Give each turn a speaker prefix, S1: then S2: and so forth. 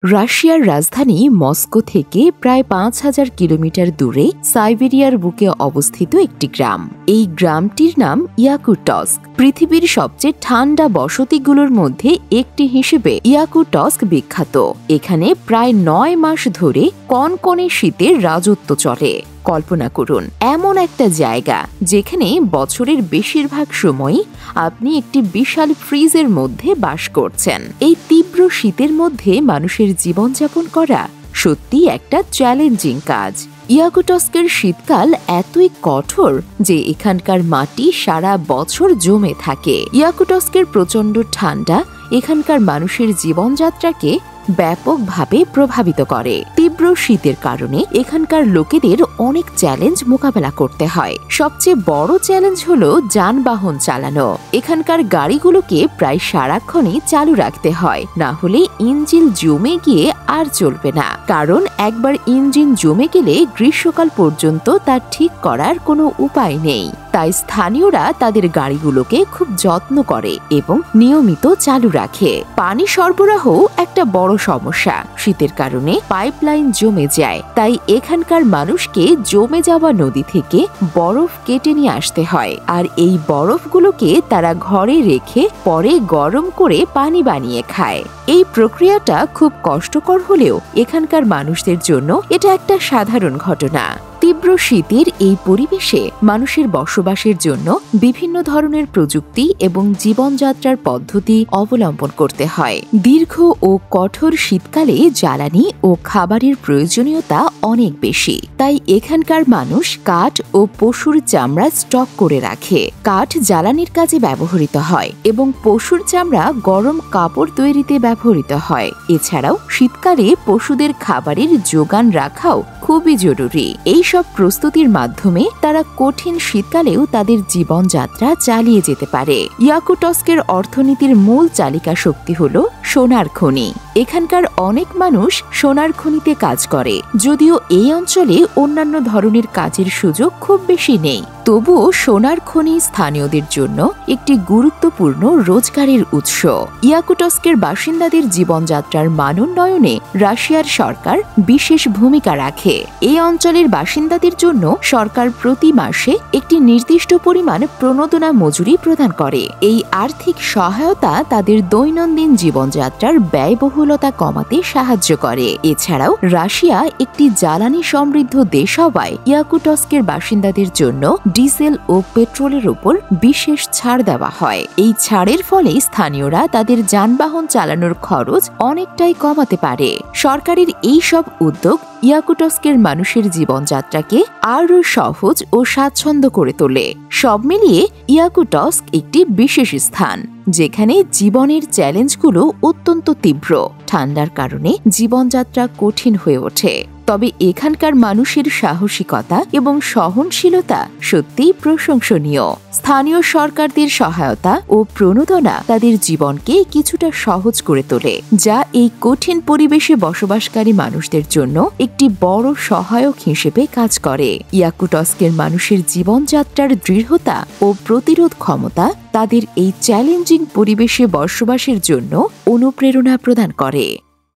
S1: রাশিয়ার রাজধানী মস্কো থেকে প্রায় ৫,০০০ কিলোমিটার দূরে সাইবেরিয়ার বুকে অবস্থিত একটি গ্রাম। এই গ্রামটির নাম ইয়াকুটস্ক। পৃথিবীর সবচেয়ে ঠান্ডা বসতিগুলোর মধ্যে একটি হিসেবে ইয়াকুটস্ক বিখ্যাত। এখানে প্রায় ৯ মাস ধরে কনকনে শীতের রাজত্ব চলে। কল্পনা করুন, এমন একটা জায়গা যেখানে বছরের বেশিরভাগ সময়ই আপনি একটি বিশাল ফ্রিজের মধ্যে বাস করছেন। এই তীব্র শীতের মধ্যে মানুষের জীবনযাপন করা সত্যি একটা চ্যালেঞ্জিং কাজ। ইয়াকুটস্কের শীতকাল এতই কঠোর যে এখানকার মাটি সারা বছর জমে থাকে। ইয়াকুটস্কের প্রচণ্ড ঠান্ডা এখানকার মানুষের জীবনযাত্রাকে ব্যাপকভাবে প্রভাবিত করে। তীব্র শীতের কারণে এখানকার লোকেদের অনেক চ্যালেঞ্জ মোকাবেলা করতে হয়। সবচেয়ে বড় চ্যালেঞ্জ হলো যানবাহন চালানো। এখানকার গাড়িগুলোকে প্রায় সারাক্ষণই চালু রাখতে হয়, না হলে ইঞ্জিন জমে গিয়ে আর চলবে না। কারণ একবার ইঞ্জিন জমে গেলে গ্রীষ্মকাল পর্যন্ত তা ঠিক করার কোনো উপায় নেই। তাই স্থানীয়রা তাদের গাড়িগুলোকে খুব যত্ন করে এবং নিয়মিত চালু রাখে। পানি সরবরাহ একটা বড় সমস্যা। শীতের কারণে পাইপলাইন জমে যায়, তাই এখানকার মানুষকে জমে যাওয়া নদী থেকে বরফ কেটে নিয়ে আসতে হয়। আর এই বরফগুলোকে তারা ঘরে রেখে পরে গরম করে পানি বানিয়ে খায়। এই প্রক্রিয়াটা খুব কষ্টকর হলেও এখানকার মানুষদের জন্য এটা একটা সাধারণ ঘটনা। তীব্র শীতের এই পরিবেশে মানুষের বসবাসের জন্য বিভিন্ন ধরনের প্রযুক্তি এবং জীবনযাত্রার পদ্ধতি অবলম্বন করতে হয়। দীর্ঘ ও কঠোর শীতকালে জ্বালানি ও খাবারের প্রয়োজনীয়তা অনেক বেশি, তাই এখানকার মানুষ কাঠ ও পশুর চামড়া স্টক করে রাখে। কাঠ জ্বালানির কাজে ব্যবহৃত হয় এবং পশুর চামড়া গরম কাপড় তৈরিতে ব্যবহৃত হয়। এছাড়াও শীতকালে পশুদের খাবারের যোগান রাখাও খুবই জরুরি। এই সব প্রস্তুতির মাধ্যমে তারা কঠিন শীতকালেও তাদের জীবনযাত্রা চালিয়ে যেতে পারে। ইয়াকুটস্কের অর্থনীতির মূল চালিকা শক্তি হল সোনার খনি। এখানকার অনেক মানুষ সোনার খনিতে কাজ করে। যদিও এই অঞ্চলে অন্যান্য ধরনের কাজের সুযোগ খুব বেশি নেই, তবুও সোনার খনি স্থানীয়দের জন্য একটি গুরুত্বপূর্ণ রোজগারের উৎস। ইয়াকুটস্কের বাসিন্দাদের জীবনযাত্রার মান উন্নয়নে রাশিয়ার সরকার বিশেষ ভূমিকা রাখে। এই অঞ্চলের বাসিন্দাদের জন্য সরকার প্রতি মাসে একটি নির্দিষ্ট পরিমাণ প্রণোদনা মজুরি প্রদান করে। এই আর্থিক সহায়তা তাদের দৈনন্দিন জীবনযাত্রার ব্যয়বহুলতা কমাতে সাহায্য করে। এছাড়াও রাশিয়া একটি জ্বালানি সমৃদ্ধ দেশ হওয়ায় ইয়াকুটস্কের বাসিন্দাদের জন্য ডিজেল ও পেট্রোলের উপর বিশেষ ছাড় দেওয়া হয়। এই ছাড়ের ফলে স্থানীয়রা তাদের যানবাহন চালানোর খরচ অনেকটাই কমাতে পারে। সরকারের এই সব উদ্যোগ ইয়াকুটস্কের মানুষের জীবনযাত্রাকে আরও সহজ ও স্বাচ্ছন্দ্য করে তোলে। সব মিলিয়ে ইয়াকুটস্ক একটি বিশেষ স্থান, যেখানে জীবনের চ্যালেঞ্জগুলো অত্যন্ত তীব্র। ঠান্ডার কারণে জীবনযাত্রা কঠিন হয়ে ওঠে, তবে এখানকার মানুষের সাহসিকতা এবং সহনশীলতা সত্যিই প্রশংসনীয়। স্থানীয় সরকারদের সহায়তা ও প্রণোদনা তাদের জীবনকে কিছুটা সহজ করে তোলে, যা এই কঠিন পরিবেশে বসবাসকারী মানুষদের জন্য একটি বড় সহায়ক হিসেবে কাজ করে। ইয়াকুটস্কের মানুষের জীবনযাত্রার দৃঢ়তা ও প্রতিরোধ ক্ষমতা তাদের এই চ্যালেঞ্জিং পরিবেশে বসবাসের জন্য অনুপ্রেরণা প্রদান করে।